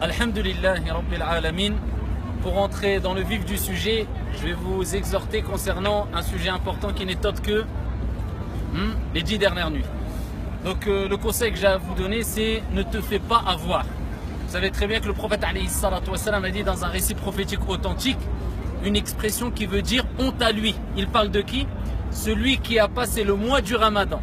Alhamdulillahi Rabbil Alamin. Pour entrer dans le vif du sujet, je vais vous exhorter concernant un sujet important qui n'est autre que les 10 dernières nuits. Donc le conseil que j'ai à vous donner, c'est ne te fais pas avoir. Vous savez très bien que le prophète alayhi salatu wassalam a dit dans un récit prophétique authentique une expression qui veut dire honte à lui. Il parle de qui? Celui qui a passé le mois du Ramadan.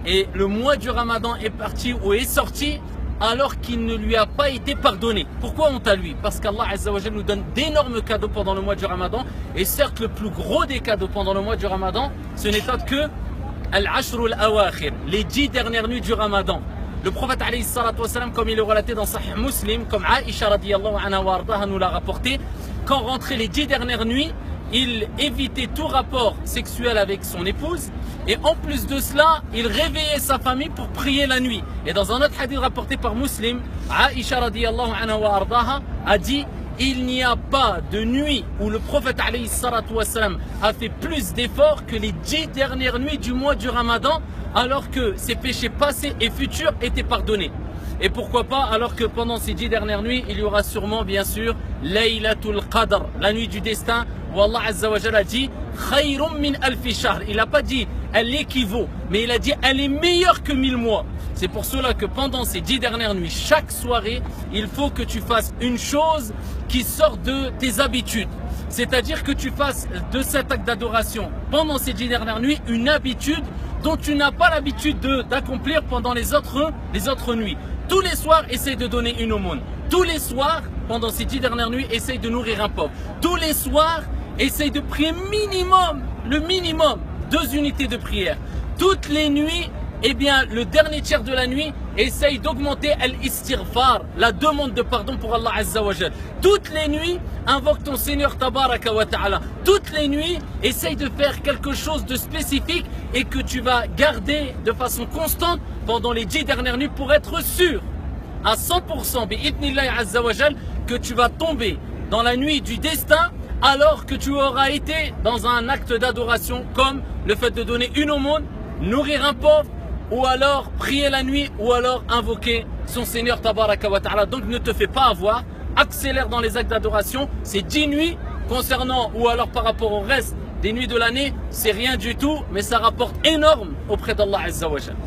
Et le mois du Ramadan est parti ou est sorti alors qu'il ne lui a pas été pardonné. Pourquoi honte à lui? Parce qu'Allah Azza wa Jalla nous donne d'énormes cadeaux pendant le mois du Ramadan. Et certes, le plus gros des cadeaux pendant le mois du Ramadan, ce n'est autre que Al-Ashr al-Awakhir, les 10 dernières nuits du Ramadan. Le prophète alayhi salatu wassalam, comme il est relaté dans Sahih Muslim, comme Aisha radiyallahu anha wa ardaha nous l'a rapporté, quand rentraient les 10 dernières nuits, il évitait tout rapport sexuel avec son épouse et en plus de cela, il réveillait sa famille pour prier la nuit. Et dans un autre hadith rapporté par Muslim, Aisha radiyallahu anha wa ardaha a dit: il n'y a pas de nuit où le prophète alayhi salatu wassalam a fait plus d'efforts que les 10 dernières nuits du mois du Ramadan, alors que ses péchés passés et futurs étaient pardonnés. Et pourquoi pas, alors que pendant ces 10 dernières nuits, il y aura sûrement, bien sûr, Laylatul Qadr, la nuit du destin, où Allah Azza wa Jalla dit Khayrum min alfi shahr. Il n'a pas dit elle équivaut, mais il a dit elle est meilleure que 1000 mois. C'est pour cela que pendant ces 10 dernières nuits, chaque soirée, il faut que tu fasses une chose qui sort de tes habitudes. C'est-à-dire que tu fasses de cet acte d'adoration pendant ces 10 dernières nuits une habitude dont tu n'as pas l'habitude d'accomplir pendant les autres nuits. Tous les soirs, essaye de donner une aumône. Tous les soirs, pendant ces 10 dernières nuits, essaye de nourrir un pauvre. Tous les soirs, essaye de prier le minimum, 2 unités de prière. Toutes les nuits, eh bien, le dernier tiers de la nuit, essaye d'augmenter al-istighfar, la demande de pardon pour Allah Azza wa Jal. Toutes les nuits, invoque ton Seigneur Tabaraka wa Ta'ala. Toutes les nuits, essaye de faire quelque chose de spécifique et que tu vas garder de façon constante pendant les 10 dernières nuits pour être sûr à 100% bi'idnillahi Azza wa Jal que tu vas tomber dans la nuit du destin alors que tu auras été dans un acte d'adoration comme le fait de donner une aumône, nourrir un pauvre, ou alors prier la nuit, ou alors invoquer son Seigneur Tabaraka wa Ta'ala. Donc ne te fais pas avoir, accélère dans les actes d'adoration. Ces 10 nuits concernant, ou alors par rapport au reste des nuits de l'année, c'est rien du tout, mais ça rapporte énorme auprès d'Allah Azza wa Jalla.